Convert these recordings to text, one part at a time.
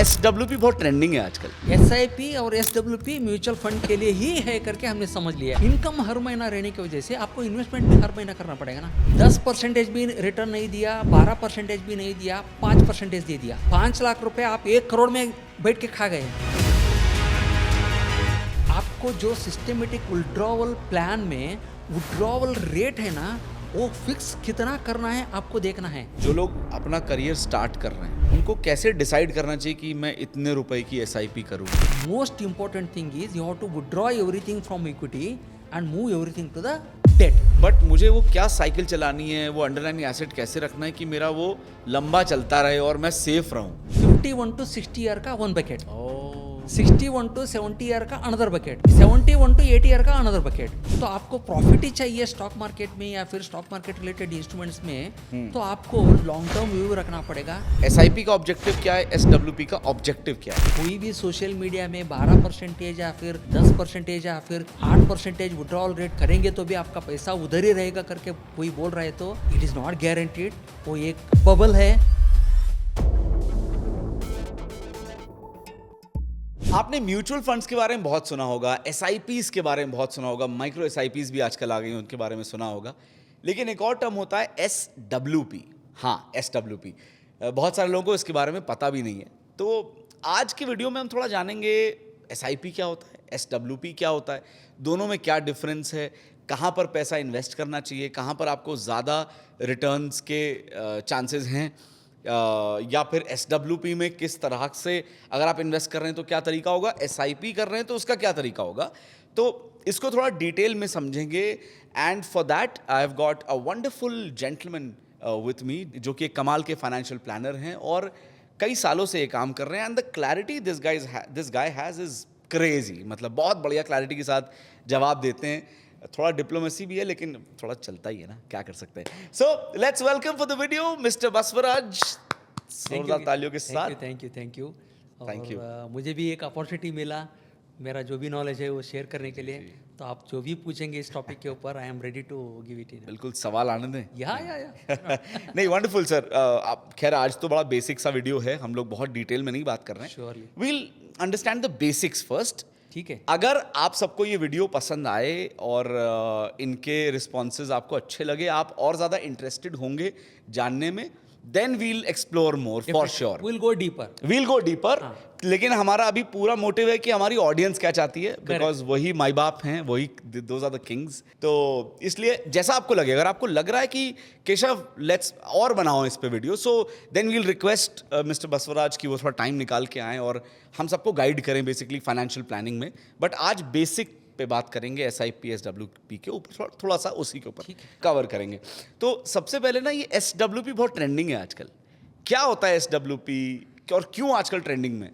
SWP बहुत trending है आजकल। SIP और SWP म्यूचुअल फंड के लिए ही है करके हमने समझ लिया। इनकम हर महीना रहने की वजह से आपको इन्वेस्टमेंट भी हर महीना करना पड़ेगा ना। 10% भी रिटर्न नहीं दिया, 12% भी नहीं दिया, 5% दे दिया, 5 लाख रुपए आप 1 करोड़ में बैठ के खा गए। आपको जो सिस्टमेटिक विड्रॉवल प्लान में विड्रॉवल रेट है ना, वो फिक्स कितना करना है आपको देखना है। जो लोग अपना करियर स्टार्ट कर रहे हैं उनको कैसे डिसाइड करना चाहिए कि मैं इतने रुपए की SIP करूँ? Most important thing is you have to withdraw everything from equity and move everything to the debt. But मुझे वो क्या साइकिल चलानी है, वो अंडरलाइंग एसेट कैसे रखना है कि मेरा वो लंबा चलता रहे और मैं सेफ रहूं। 51 to 60 ईयर का वन बकेट, 61 to 70 ईयर का अनदर बकेट, 71 to 80 ईयर का अनदर बकेट। तो आपको प्रॉफिट ही चाहिए स्टॉक मार्केट में या फिर स्टॉक मार्केट रिलेटेड इंस्ट्रूमेंट्स में, तो आपको लॉन्ग टर्म व्यू रखना पड़ेगा। SIP का ऑब्जेक्टिव क्या है, SWP का ऑब्जेक्टिव क्या है? कोई भी सोशल मीडिया में 12% या फिर 10% या फिर 8% विड्रॉल रेट करेंगे तो भी आपका पैसा उधर ही रहेगा करके कोई बोल रहा है तो इट इज़ नॉट गारंटीड। वो एक बबल है। आपने म्यूचुअल फंड्स के बारे में बहुत सुना होगा, SIPs के बारे में बहुत सुना होगा, माइक्रो SIPs भी आजकल आ गई हैं, उनके बारे में सुना होगा। लेकिन एक और टर्म होता है SWP। हाँ, SWP बहुत सारे लोगों को इसके बारे में पता भी नहीं है। तो आज की वीडियो में हम थोड़ा जानेंगे SIP क्या होता है, SWP क्या होता है, दोनों में क्या डिफरेंस है, कहाँ पर पैसा इन्वेस्ट करना चाहिए, कहाँ पर आपको ज़्यादा रिटर्न्स के चांसेस हैं, या फिर SWP में किस तरह से अगर आप इन्वेस्ट कर रहे हैं तो क्या तरीका होगा, SIP कर रहे हैं तो उसका क्या तरीका होगा। तो इसको थोड़ा डिटेल में समझेंगे। And for that I have got a wonderful gentleman with me, जो कि एक कमाल के फाइनेंशियल प्लानर हैं और कई सालों से ये काम कर रहे हैं। And the clarity this guy has is crazy. मतलब बहुत बढ़िया क्लैरिटी के साथ जवाब देते हैं। थोड़ा डिप्लोमेसी भी है लेकिन थोड़ा चलता ही है ना, क्या कर सकते हैं। So let's welcome for the video mister Basavaraj, जोरदार तालियों के साथ। Thank you. Thank you. मुझे भी एक अपॉर्चुनिटी मिला मेरा जो भी नॉलेज है वो शेयर करने के लिए। तो आप जो भी पूछेंगे इस टॉपिक के ऊपर, I am ready to give it in. बिल्कुल, सवाल आने दें। या नहीं, वंडरफुल सर। आप खैर आज तो बड़ा बेसिक सा वीडियो है, हम लोग बहुत डिटेल में नहीं बात कर रहे हैं। Surely, we'll understand the basics first. ठीक है। अगर आप सबको ये वीडियो पसंद आए और इनके रिस्पॉन्सेज आपको अच्छे लगे, आप और ज़्यादा इंटरेस्टेड होंगे जानने में, then we'll explore more for sure. Will go deeper. लेकिन हमारा अभी पूरा मोटिव है कि हमारी ऑडियंस क्या चाहती है, बिकॉज वही माई बाप हैं, वही दोज आर द किंग्स। तो इसलिए जैसा आपको लगे, अगर आपको लग रहा है कि केशव लेट्स और बनाओ इस पे video, so then we'll request mister Basavaraj कि वो थोड़ा टाइम निकाल के आएँ और हम सबको गाइड करें बेसिकली फाइनेंशियल प्लानिंग में। बट आज बेसिक पे बात करेंगे, SIP SWP के ऊपर थोड़ा सा उसी के ऊपर कवर करेंगे। तो सबसे पहले ना, ये SWP बहुत ट्रेंडिंग है आजकल। क्या होता है SWP और क्यों आजकल ट्रेंडिंग में?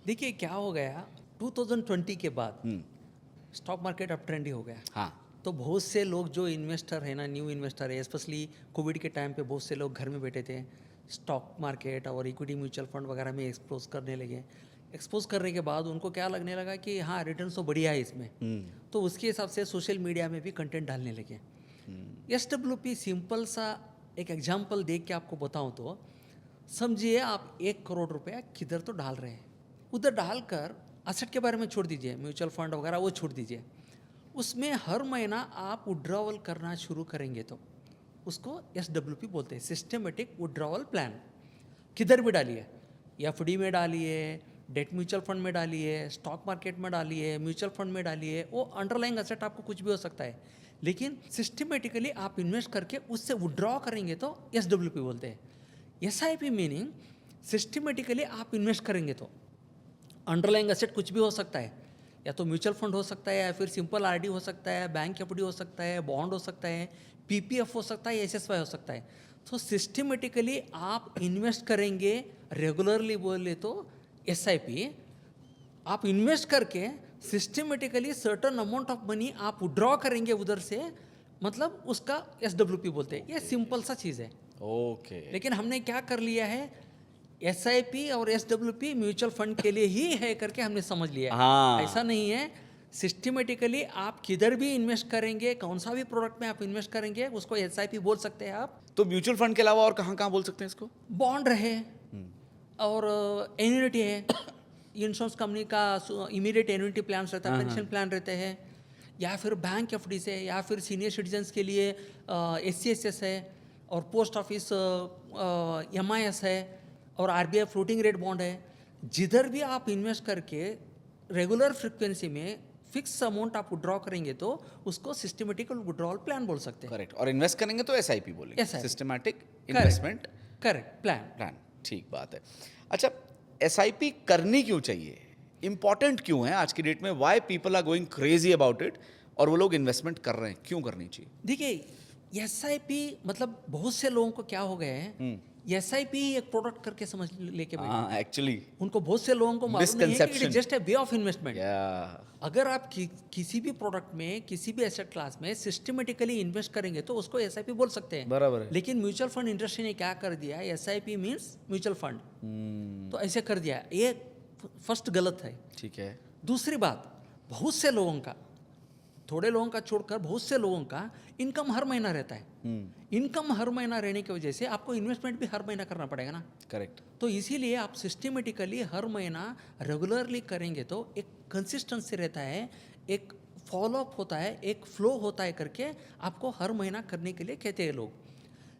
देखिए क्या हो गया, 2020 के बाद स्टॉक मार्केट अप ट्रेंडी हो गया। हाँ, तो बहुत से लोग जो इन्वेस्टर है ना, न्यू इन्वेस्टर है, स्पेशली कोविड के टाइम पे बहुत से लोग घर में बैठे थे, स्टॉक मार्केट और इक्विटी म्यूचुअल फंड वगैरह में एक्सपोज करने लगे। एक्सपोज करने के बाद उनको क्या लगने लगा कि हाँ, रिटर्न तो बढ़िया है इसमें। तो उसके हिसाब से सोशल मीडिया में भी कंटेंट डालने लगे। SWP सिंपल सा एक एग्जांपल देख के आपको बताऊं तो समझिए, आप 1 करोड़ रुपया किधर तो डाल रहे हैं, उधर डालकर असेट के बारे में छोड़ दीजिए, म्यूचुअल फंड वगैरह वो छोड़ दीजिए। उसमें हर महीना आप विड्रॉवल करना शुरू करेंगे तो उसको SWP बोलते हैं, सिस्टमेटिक विड्रॉवल प्लान। किधर भी डालिए, FD में डालिए, डेट म्यूचुअल फंड में डालिए, स्टॉक मार्केट में डालिए, म्यूचुअल फंड में डालिए, वो अंडरलाइंग असेट आपको कुछ भी हो सकता है, लेकिन सिस्टमेटिकली आप इन्वेस्ट करके उससे विड्रॉ करेंगे तो SWP बोलते हैं। SIP मीनिंग सिस्टमेटिकली आप इन्वेस्ट करेंगे तो अंडरलाइंग असेट कुछ भी हो सकता है, या तो म्यूचुअल फंड हो सकता है, या फिर सिंपल RD हो सकता है, बैंक FD हो सकता है, बॉन्ड हो सकता है, PPF हो सकता है, SSY हो सकता है। तो सिस्टमेटिकली आप इन्वेस्ट करेंगे, रेगुलरली बोले तो SIP। आप इन्वेस्ट करके systematically certain amount of money आप विड्रॉ करेंगे उधर से, मतलब उसका SWP बोलते हैं। ये सिंपल सा चीज़ है। ओके। लेकिन हमने क्या कर लिया है, SIP और SWP म्यूचुअल फंड के लिए ही है करके हमने समझ लिया है। हाँ, ऐसा नहीं है। सिस्टमेटिकली आप किधर भी इन्वेस्ट करेंगे, कौन सा भी प्रोडक्ट में आप इन्वेस्ट करेंगे, उसको SIP बोल सकते हैं आप। तो म्यूचुअल फंड के अलावा और कहाँ कहाँ बोल सकते हैं इसको? बॉन्ड रहे, और एन्युटी है, इंश्योरेंस कंपनी का इमीडिएट एन्युटी प्लान रहता है, पेंशन प्लान रहते हैं, या फिर बैंक एफडीज है, या फिर सीनियर सिटीजन्स के लिए SCSS है, और पोस्ट ऑफिस MIS है, और RBI फ्लोटिंग रेट बॉन्ड है। जिधर भी आप इन्वेस्ट करके रेगुलर फ्रिक्वेंसी में फिक्स अमाउंट आप विड्रॉ करेंगे तो उसको सिस्टमेटिक विड्रॉल प्लान बोल सकते हैं। करेक्ट। और इन्वेस्ट करेंगे तो SIP बोलेंगे, SIP systematic investment correct plan. Plan. ठीक बात है। अच्छा, SIP करनी क्यों चाहिए, इंपॉर्टेंट क्यों है आज की डेट में, why people are going crazy about it, और वो लोग इन्वेस्टमेंट कर रहे हैं, क्यों करनी चाहिए? देखिए SIP मतलब बहुत से लोगों को क्या हो गया है, SIP एक प्रोडक्ट करके समझ लेके बैठे। हाँ, एक्चुअली उनको बहुत से लोगों को मालूम नहीं है कि it Misconception. Is just a way of investment. या अगर आप किसी भी प्रोडक्ट में, किसी भी एसेट क्लास में सिस्टमेटिकली इन्वेस्ट करेंगे तो उसको SIP बोल सकते हैं। बराबर है। लेकिन म्यूचुअल फंड इंडस्ट्री ने क्या कर दिया, SIP मीन्स म्यूचुअल फंड, तो ऐसे कर दिया। ये फर्स्ट गलत है। ठीक है। दूसरी बात, बहुत से लोगों का, थोड़े लोगों का छोड़कर बहुत से लोगों का इनकम हर महीना रहता है। इनकम हर महीना रहने की वजह से आपको इन्वेस्टमेंट भी हर महीना करना पड़ेगा ना। करेक्ट। तो इसीलिए आप सिस्टमेटिकली हर महीना रेगुलरली करेंगे तो एक कंसिस्टेंसी रहता है, एक फॉलोअप होता है, एक फ्लो होता है करके आपको हर महीना करने के लिए कहते हैं लोग।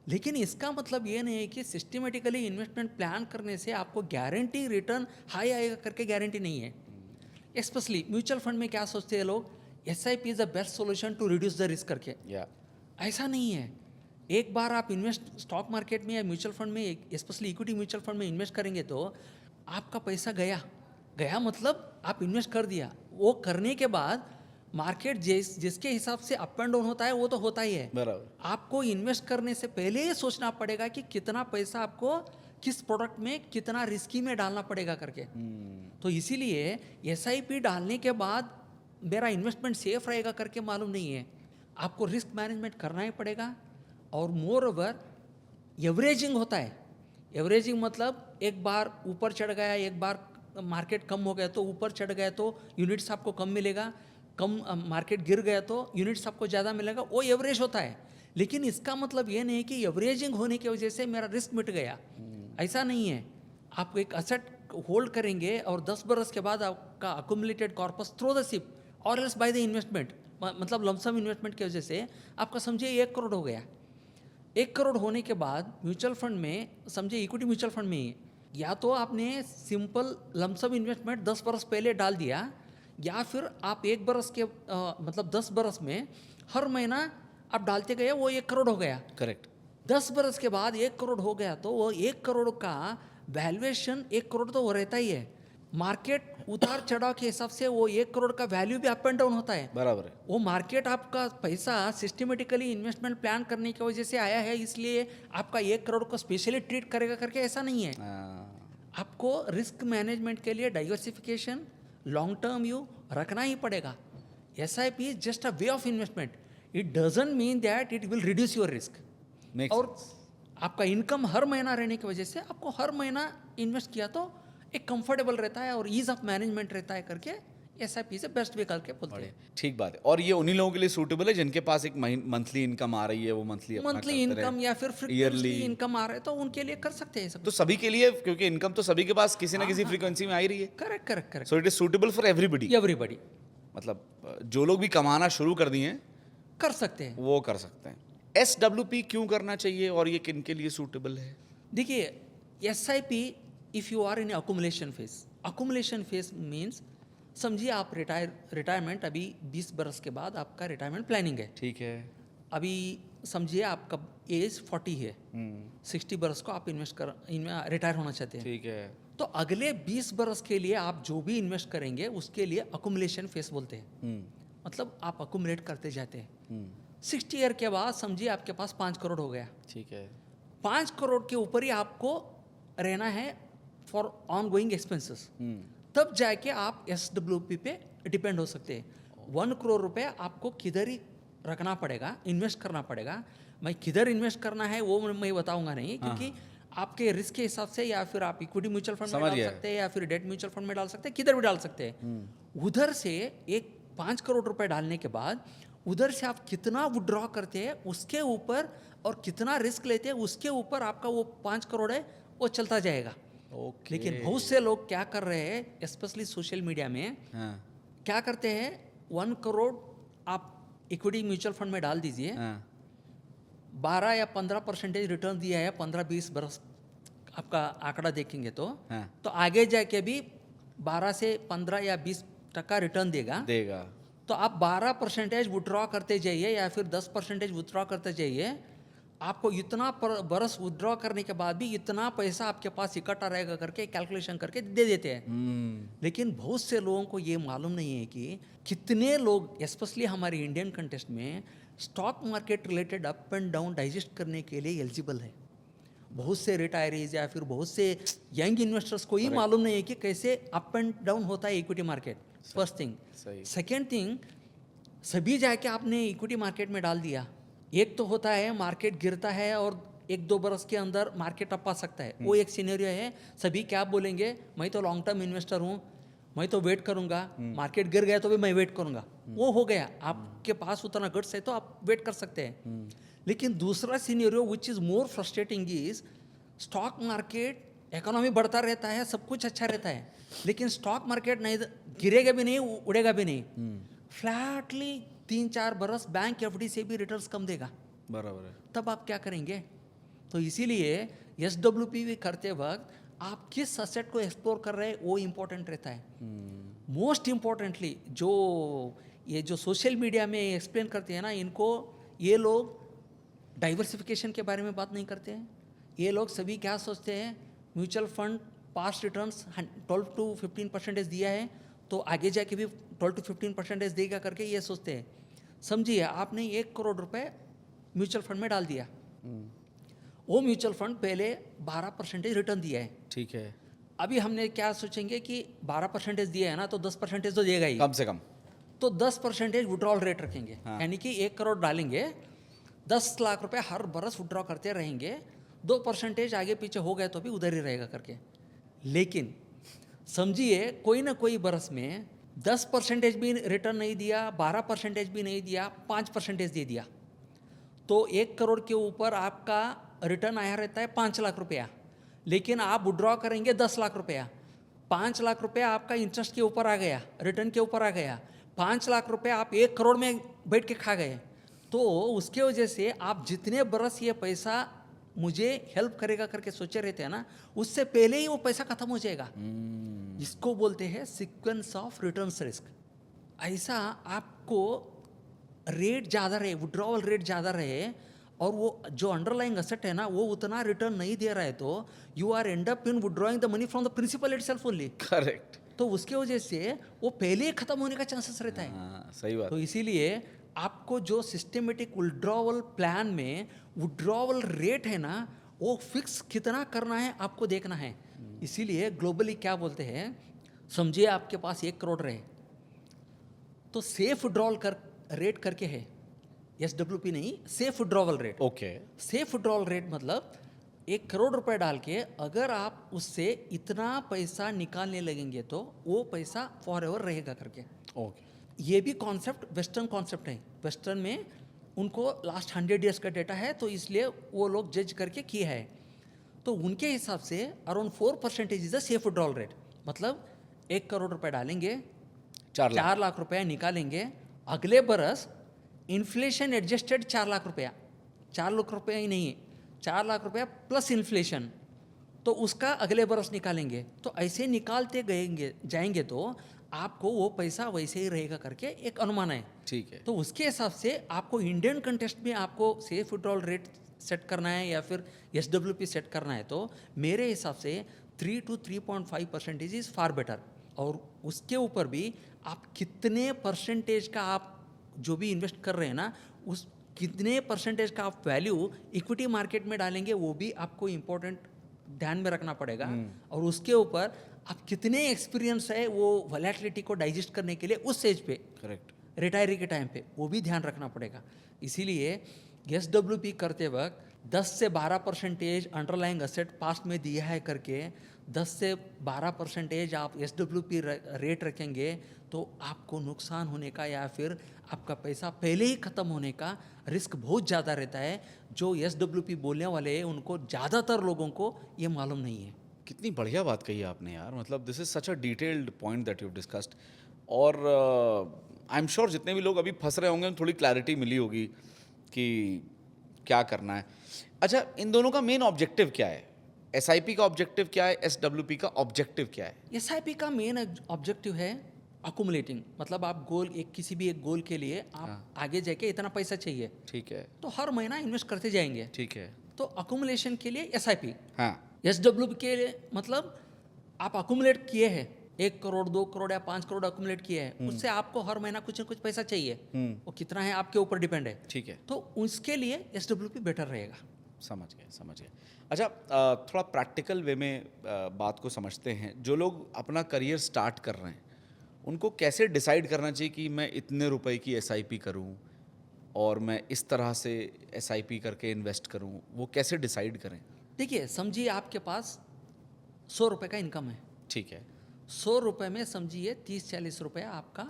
लेकिन इसका मतलब ये नहीं है कि सिस्टमेटिकली इन्वेस्टमेंट प्लान करने से आपको गारंटी रिटर्न हाई आएगा करके गारंटी नहीं है। स्पेशली म्यूचुअल फंड में क्या सोचते हैं लोग, SIP is the best solution to reduce the risk करके। ऐसा नहीं है। एक बार आप इन्वेस्ट स्टॉक मार्केट में या म्यूचुअल फंड में, स्पेशली इक्विटी म्यूचुअल फंड में इन्वेस्ट करेंगे तो आपका पैसा गया मतलब आप इन्वेस्ट कर दिया। वो करने के बाद मार्केट जिसके हिसाब से अप एंड डाउन होता है वो तो होता ही है। बराबर। आपको इन्वेस्ट करने से पहले ये सोचना पड़ेगा कि कितना पैसा आपको किस प्रोडक्ट में, कितना रिस्की में डालना पड़ेगा करके। तो इसीलिए SIP डालने के बाद मेरा इन्वेस्टमेंट सेफ रहेगा करके मालूम नहीं है। आपको रिस्क मैनेजमेंट करना ही पड़ेगा। और मोर ओवर एवरेजिंग होता है। एवरेजिंग मतलब एक बार ऊपर चढ़ गया, एक बार मार्केट कम हो गया तो ऊपर चढ़ गया तो यूनिट्स आपको कम मिलेगा, कम मार्केट गिर गया तो यूनिट्स आपको ज़्यादा मिलेगा, वो एवरेज होता है। लेकिन इसका मतलब ये नहीं कि एवरेजिंग होने की वजह से मेरा रिस्क मिट गया, ऐसा नहीं है। आप एक असेट होल्ड करेंगे और 10 बरस के बाद आपका accumulated corpus through the ship और एल्स बाय द इन्वेस्टमेंट, मतलब लमसम इन्वेस्टमेंट की वजह से आपका समझिए 1 करोड़ हो गया। 1 करोड़ होने के बाद म्यूचुअल फंड में, समझिए इक्विटी म्यूचुअल फंड में, या तो आपने सिंपल लमसम इन्वेस्टमेंट 10 बरस पहले डाल दिया, या फिर आप 1 बरस के मतलब 10 बरस में हर महीना आप डालते गए, वो 1 करोड़ हो गया। करेक्ट। 10 बरस के बाद 1 करोड़ हो गया तो वो 1 करोड़ का वैल्यूएशन 1 करोड़ तो वो रहता ही है। मार्केट उतार चढ़ाव के हिसाब से वो 1 करोड़ का वैल्यू भी अप एंड डाउन होता है। बराबर है। वो मार्केट आपका पैसा सिस्टमेटिकली इन्वेस्टमेंट प्लान करने की वजह से आया है, इसलिए आपका 1 करोड़ को स्पेशली ट्रीट करेगा करके ऐसा नहीं है। आपको रिस्क मैनेजमेंट के लिए डाइवर्सिफिकेशन, लॉन्ग टर्म व्यू रखना ही पड़ेगा। SIP is just a way of investment, it doesn't mean that it will reduce your risk. और आपका इनकम हर महीना रहने की वजह से आपको हर महीना इन्वेस्ट किया तो एक कंफर्टेबल रहता है और ईज ऑफ मैनेजमेंट रहता है करके SIP से बेस्ट वे करके बोलते हैं। ठीक बात है। और ये उन्हीं लोगों के लिए सूटेबल है जिनके पास एक मंथली इनकम आ रही है, वो मंथली इनकम या फिर फ्रीक्वेंटली इनकम आ रहा है तो उनके लिए कर सकते हैं सब। तो सभी के लिए, क्योंकि इनकम तो सभी के पास किसी ना किसी फ्रीक्वेंसी में आ ही रही है। Correct. So it is suitable for everybody. मतलब जो लोग भी कमाना शुरू कर दिए हैं कर सकते हैं, वो कर सकते हैं। SWP क्यों करना चाहिए और ये किन के लिए सूटेबल है? देखिए SIP if you are in accumulation phase means, समझिए आप रिटायरमेंट अभी 20 बरस के बाद आपका रिटायरमेंट प्लानिंग है। ठीक है। अभी समझिए आपका एज 40 है, 60 बरस को आप रिटायर होना चाहते हैं। ठीक है। तो अगले 20 बरस के लिए आप जो भी इन्वेस्ट करेंगे उसके लिए अकुमुलेशन फेस बोलते हैं। मतलब आप अकुमुलेट करते जाते हैं। 60 ईयर के बाद समझिए आपके पास 5 करोड़ हो गया। ठीक है। 5 करोड़ के ऊपर ही आपको रहना है फॉर ऑन गोइंग एक्सपेंसेस, तब जाके आप SWP पे डिपेंड हो सकते हैं। 1 करोड़ रुपए आपको किधर ही रखना पड़ेगा, इन्वेस्ट करना पड़ेगा। मैं किधर इन्वेस्ट करना है वो मैं बताऊंगा नहीं, क्योंकि आपके रिस्क के हिसाब से, या फिर आप इक्विटी म्यूचुअल फंड में डाल सकते हैं, या फिर डेट म्यूचुअल फंड में डाल सकते हैं, किधर भी डाल सकते हैं। उधर से एक 5 करोड़ रुपए डालने के बाद उधर से आप कितना विड्रॉ करते हैं उसके ऊपर, और कितना रिस्क लेते हैं उसके ऊपर आपका वो 5 करोड़ है वो चलता जाएगा। ओके। लेकिन बहुत से लोग क्या कर रहे हैं, स्पेशली सोशल मीडिया में हाँ क्या करते हैं, 1 करोड़ आप इक्विटी म्यूचुअल फंड में डाल दीजिए, हाँ 12 या 15% रिटर्न दिया है 15-20 बरस आपका आंकड़ा देखेंगे हाँ। तो आगे जाके भी 12 से 15 या 20% रिटर्न देगा। देगा। तो आप 12% विड्रॉ करते जाइए या फिर 10% विड्रॉ करते जाइए, आपको इतना बरस विड्रॉ करने के बाद भी इतना पैसा आपके पास इकट्ठा रहेगा करके कैलकुलेशन करके दे देते हैं। लेकिन बहुत से लोगों को ये मालूम नहीं है कि कितने लोग स्पेशली हमारे इंडियन कंटेस्ट में stock market related up and down digest करने के लिए एलिजिबल है। बहुत से रिटायरीज या फिर बहुत से यंग इन्वेस्टर्स को ही मालूम नहीं है कि कैसे अप एंड डाउन होता है इक्विटी मार्केट। First thing. सही। सेकेंड थिंग, सभी जाके आपने इक्विटी मार्केट में डाल दिया, एक तो होता है मार्केट गिरता है और 1-2 बरस के अंदर मार्केट अप आ सकता है, वो एक सिनेरियो है। सभी क्या बोलेंगे, मैं तो लॉन्ग टर्म इन्वेस्टर हूँ, मैं तो वेट करूंगा, मार्केट गिर गया तो भी मैं वेट करूंगा। वो हो गया, आपके पास उतना गट्स है तो आप वेट कर सकते हैं। लेकिन दूसरा scenario which is more frustrating is stock market, economy बढ़ता रहता है, सब कुछ अच्छा रहता है, लेकिन स्टॉक मार्केट नहीं गिरेगा भी नहीं, उड़ेगा भी नहीं, फ्लैटली 3-4 बरस बैंक एफडी से भी रिटर्न्स कम देगा। बराबर है। तब आप क्या करेंगे? तो इसीलिए SWP करते वक्त आप किस असेट को एक्सप्लोर कर रहे हैं वो इम्पोर्टेंट रहता है। मोस्ट इम्पोर्टेंटली जो ये जो सोशल मीडिया में एक्सप्लेन करते हैं ना, इनको ये लोग डाइवर्सिफिकेशन के बारे में बात नहीं करते हैं। ये लोग सभी क्या सोचते हैं, म्यूचुअल फंड पास्ट रिटर्न्स 12-15% दिया है तो आगे जाके भी 12-15% देगा करके ये सोचते हैं। समझिए आपने 1 करोड़ रुपए म्यूचुअल फंड में डाल दिया, वो म्यूचुअल फंड पहले 12% रिटर्न दिया है। ठीक है। अभी हमने क्या सोचेंगे कि 12% दिया है ना तो 10% तो देगा ही, कम से कम। तो 10% विड्रॉल रेट रखेंगे। हाँ। यानी कि 1 करोड़ डालेंगे, 10 लाख रुपए हर बरस विड्रॉ करते रहेंगे, 2% आगे पीछे हो गए तो भी उधर ही रहेगा करके। लेकिन समझिए कोई ना कोई बरस में 10% भी रिटर्न नहीं दिया, 12% भी नहीं दिया, 5% दे दिया, तो 1 करोड़ के ऊपर आपका रिटर्न आया रहता है 5 लाख रुपया। लेकिन आप विड्रॉ करेंगे 10 लाख रुपया, 5 लाख रुपया आपका इंटरेस्ट के ऊपर आ गया, रिटर्न के ऊपर आ गया, 5 लाख रुपया आप 1 करोड़ में बैठ के खा गए। तो उसके वजह से आप जितने बरस ये पैसा मुझे हेल्प करेगा करके सोचे रहते हैं ना, उससे पहले ही वो पैसा खत्म हो जाएगा। इसको बोलते हैं सीक्वेंस ऑफ रिटर्न्स रिस्क। ऐसा आपको रेट ज़्यादा रहे, विड्रॉवल रेट ज़्यादा रहे और वो जो अंडरलाइंग असेट है ना वो उतना रिटर्न नहीं दे रहा है, तो you are end up in withdrawing the money from the principal itself only. Correct. तो उसके वजह से वो पहले ही खत्म होने का चांसेस रहता है। हाँ सही बात। तो इसीलिए आपको जो सिस्टमेटिक विड्रॉवल प्लान में विड्रॉवल रेट है ना वो फिक्स कितना करना है आपको देखना है। इसीलिए ग्लोबली क्या बोलते हैं, समझिए आपके पास 1 करोड़ रहे तो सेफ विड्रॉवल रेट करके है, SWP नहीं, safe withdrawal rate. Okay. Safe withdrawal rate मतलब 1 करोड़ रुपए डाल के अगर आप उससे इतना पैसा निकालने लगेंगे तो वो पैसा फॉर एवर रहेगा करके। ओके। ये भी कॉन्सेप्ट वेस्टर्न कॉन्सेप्ट है। वेस्टर्न में उनको लास्ट 100 ईयर्स का डेटा है तो इसलिए वो लोग जज करके किया है। तो उनके हिसाब से around 4% is the safe withdrawal rate. मतलब 1 करोड़ रुपए डालेंगे, 4 लाख रुपया निकालेंगे, अगले बरस इन्फ्लेशन एडजस्टेड 4 लाख रुपया, 4 लाख रुपया ही नहीं, 4 लाख रुपया प्लस इन्फ्लेशन, तो उसका अगले बरस निकालेंगे। तो ऐसे निकालते जाएंगे तो आपको वो पैसा वैसे ही रहेगा करके एक अनुमान है। ठीक है। तो उसके हिसाब से आपको इंडियन कंटेस्ट में आपको सेफ विड्रॉल रेट सेट करना है या फिर SWP सेट करना है तो मेरे हिसाब से 3 to 3.5% इज फार बेटर। और उसके ऊपर भी आप कितने परसेंटेज का आप जो भी इन्वेस्ट कर रहे हैं ना, उस कितने परसेंटेज का आप वैल्यू इक्विटी मार्केट में डालेंगे वो भी आपको इम्पोर्टेंट ध्यान में रखना पड़ेगा। और उसके ऊपर आप कितने एक्सपीरियंस है वो वॉलेटिलिटी को डाइजेस्ट करने के लिए उस एज पे, करेक्ट, रिटायरी के टाइम पे, वो भी ध्यान रखना पड़ेगा। इसीलिए SWP करते वक्त 10 से 12% अंडरलाइंग असेट पास्ट में दिया है करके 10 से 12% आप SWP रेट रखेंगे तो आपको नुकसान होने का या फिर आपका पैसा पहले ही ख़त्म होने का रिस्क बहुत ज़्यादा रहता है। जो SWP बोलने वाले हैं उनको ज़्यादातर लोगों को ये मालूम नहीं है। कितनी बढ़िया बात कही आपने यार, मतलब this is such a detailed point that you discussed. और आई एम श्योर जितने भी लोग अभी फंस रहे होंगे, थोड़ी क्लैरिटी मिली होगी कि क्या करना है। अच्छा, इन दोनों का मेन ऑब्जेक्टिव क्या है? एसआईपी का ऑब्जेक्टिव क्या है, एसडब्ल्यूपी का ऑब्जेक्टिव क्या है? एसआईपी का मेन ऑब्जेक्टिव है अकुमुलेटिंग, मतलब आप गोल एक किसी भी एक गोल के लिए आप हाँ। आगे जाके इतना पैसा चाहिए ठीक है, तो हर महीना इन्वेस्ट करते जाएंगे। ठीक है। तो अकुमुलेशन के लिए एसआईपी, हाँ। एसडब्ल्यू के लिए मतलब आप अकुमुलेट किए हैं 1 करोड़ 2 करोड़ या 5 करोड़ अकुमुलेट किए हैं, उससे आपको हर महीना कुछ न कुछ पैसा चाहिए, वो कितना है आपके ऊपर डिपेंड है। ठीक है, तो उसके लिए एसडब्ल्यू बेटर रहेगा। समझ गए, समझ गए। अच्छा, थोड़ा प्रैक्टिकल वे में बात को समझते हैं। जो लोग अपना करियर स्टार्ट कर रहे हैं, उनको कैसे डिसाइड करना चाहिए कि मैं इतने रुपए की एसआईपी करूं और मैं इस तरह से एसआईपी करके इन्वेस्ट करूं? वो कैसे डिसाइड करें? देखिए, समझिए आपके पास 100 रुपये का इनकम है, ठीक है। 100 रुपये में समझिए 30-40 रुपये आपका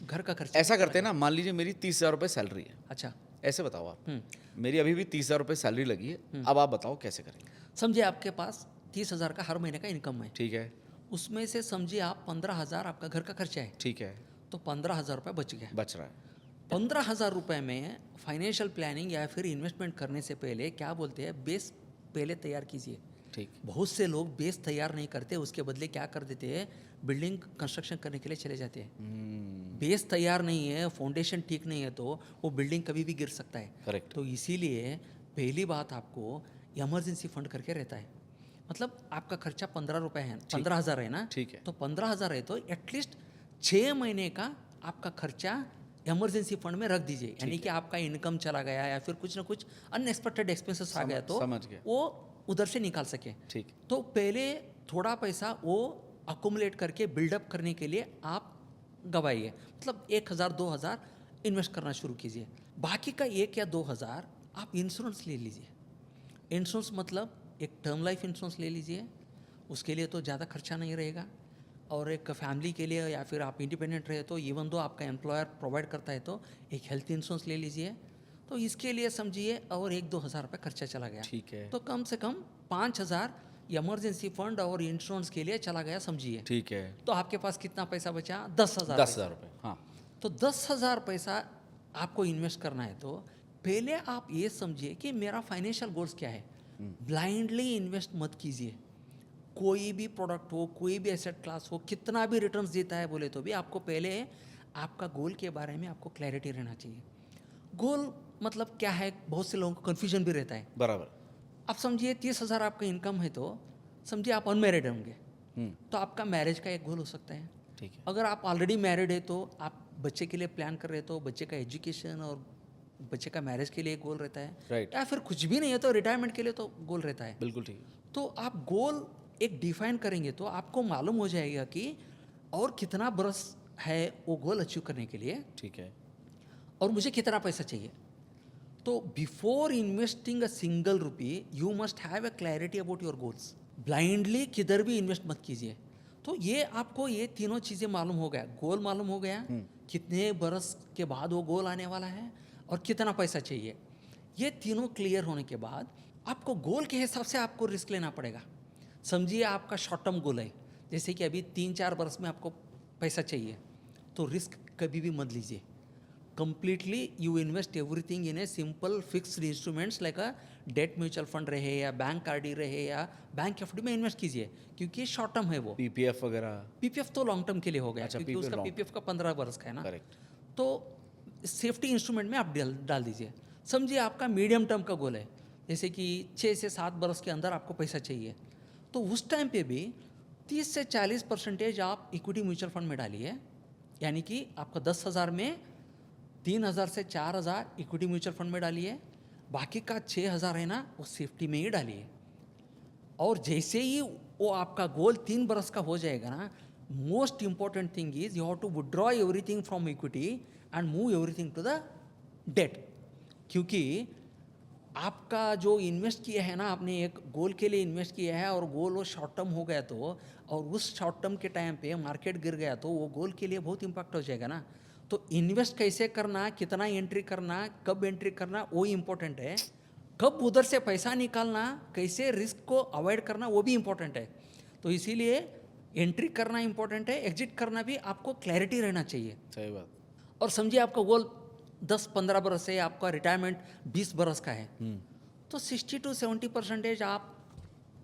घर का खर्चा। ऐसा करते हैं ना, मान लीजिए मेरी 30,000 रुपये सैलरी है। अच्छा, ऐसे बताओ आप, मेरी अभी भी 30,000 रुपये सैलरी लगी है, अब आप बताओ कैसे करेंगे? समझिए आपके पास 30,000 का हर महीने का इनकम है, ठीक है, उसमें से समझिए आप 15,000 आपका घर का खर्चा है, ठीक है, तो 15,000 रुपये बच गया। बच रहा है। 15,000 रुपये में फाइनेंशियल प्लानिंग या फिर इन्वेस्टमेंट करने से पहले क्या बोलते हैं, बेस पहले तैयार कीजिए। ठीक। बहुत से लोग बेस तैयार नहीं करते, उसके बदले क्या कर देते हैं, बिल्डिंग कंस्ट्रक्शन करने के लिए चले जाते हैं। बेस तैयार नहीं है, फाउंडेशन ठीक नहीं है, तो वो बिल्डिंग कभी भी गिर सकता है। करेक्ट। तो इसीलिए पहली बात आपको इमरजेंसी फंड करके रहता है। मतलब आपका खर्चा 15 रुपये है, 15,000 है ना, ठीक है। तो 15,000 है तो एटलीस्ट 6 महीने का आपका खर्चा इमरजेंसी फंड में रख दीजिए। यानी कि आपका इनकम चला गया या फिर कुछ ना कुछ अनएक्सपेक्टेड एक्सपेंसेस आ गया तो समझ गया। वो उधर से निकाल सके। ठीक। तो पहले थोड़ा पैसा वो अकुमुलेट करके बिल्डअप करने के लिए आप गवाइए, मतलब 1,000 2,000 इन्वेस्ट करना शुरू कीजिए। बाकी का 1 या 2,000 आप इंश्योरेंस ले लीजिए। इंश्योरेंस मतलब एक टर्म लाइफ इंश्योरेंस ले लीजिए, उसके लिए तो ज़्यादा खर्चा नहीं रहेगा। और एक फैमिली के लिए या फिर आप इंडिपेंडेंट रहे तो इवन दो आपका एम्प्लॉयर प्रोवाइड करता है तो एक हेल्थ इंश्योरेंस ले लीजिए। तो इसके लिए समझिए और 1-2 हज़ार रुपये खर्चा चला गया, ठीक है। तो कम से कम 5,000 इमरजेंसी फंड और इंश्योरेंस के लिए चला गया समझिए। ठीक है। तो आपके पास कितना पैसा बचा? 10,000। 10,000 रुपये। हाँ। तो 10,000 पैसा आपको इन्वेस्ट करना है तो पहले आप ये समझिए कि मेरा फाइनेंशियल गोल्स क्या है। ब्लाइंडली इन्वेस्ट मत कीजिए। कोई भी प्रोडक्ट हो, कोई भी एसेट क्लास हो, कितना भी रिटर्न्स देता है बोले तो भी आपको पहले आपका गोल के बारे में आपको क्लैरिटी रहना चाहिए। गोल मतलब क्या है, बहुत से लोगों को कन्फ्यूजन भी रहता है। बराबर। आप समझिए 30,000 आपका इनकम है तो समझिए आप अनमैरिड होंगे, तो आपका मैरिज का एक गोल हो सकता है। ठीक है। अगर आप ऑलरेडी मैरिड है तो आप बच्चे के लिए प्लान कर रहे हो तो बच्चे का एजुकेशन और बच्चे का मैरिज के लिए एक गोल रहता है। राइट। या फिर कुछ भी नहीं है तो रिटायरमेंट के लिए तो गोल रहता है। बिल्कुल ठीक है। तो आप गोल एक डिफाइन करेंगे तो आपको मालूम हो जाएगा कि और कितना बरस है वो गोल अचीव करने के लिए, ठीक है। और मुझे कितना पैसा चाहिए। तो before investing a single rupee you must have a clarity about your goals. Blindly किधर भी इन्वेस्ट मत कीजिए। तो ये आपको ये तीनों चीज़ें मालूम हो गया, गोल मालूम हो गया, कितने बरस के बाद वो गोल आने वाला है और कितना पैसा चाहिए। ये तीनों क्लियर होने के बाद आपको गोल के हिसाब से आपको रिस्क लेना पड़ेगा। समझिए आपका शॉर्ट टर्म गोल है, जैसे कि अभी 3-4 बरस में आपको पैसा चाहिए, तो रिस्क कभी भी मत लीजिए। Completely you invest everything in a simple fixed instruments like a date mutual fund रहे या बैंक आरडी रहे या बैंक एफडी में इन्वेस्ट कीजिए, क्योंकि शॉर्ट टर्म है वो। पीपीएफ वगैरह। पीपीएफ तो लॉन्ग टर्म के लिए हो गया, अच्छा, क्योंकि PPF उसका long पीपीएफ का 15 बरस का है ना। करेक्ट। तो सेफ्टी इंस्ट्रूमेंट में आप डाल दीजिए। समझिए आपका मीडियम टर्म का गोल है, जैसे कि 6 से 7 बरस के अंदर आपको पैसा चाहिए, तो उस टाइम पे भी 30 से 40% आप इक्विटी म्यूचुअल फंड में डालिए। यानी कि आपका 10,000 में 3,000 से 4,000 इक्विटी म्यूचुअल फंड में डालिए, बाकी का 6,000 है ना वो सेफ्टी में ही डालिए। और जैसे ही वो आपका गोल 3 बरस का हो जाएगा ना, most important thing is you have to withdraw everything from equity and move everything to the debt. क्योंकि आपका जो इन्वेस्ट किया है ना, आपने एक गोल के लिए इन्वेस्ट किया है और गोल वो शॉर्ट टर्म हो गया तो, और उस शॉर्ट टर्म के टाइम पे मार्केट गिर गया तो वो गोल के लिए बहुत इम्पैक्ट हो जाएगा ना। तो इन्वेस्ट कैसे करना, कितना एंट्री करना, कब एंट्री करना वो इम्पोर्टेंट है। कब उधर से पैसा निकालना, कैसे रिस्क को अवॉइड करना वो भी इम्पोर्टेंट है। तो इसीलिए एंट्री करना इंपॉर्टेंट है, एग्जिट करना भी आपको क्लैरिटी रहना चाहिए। सही बात। और समझिए आपका गोल 10-15 बरस है, आपका रिटायरमेंट 20 बरस का है, तो 60 to 70% आप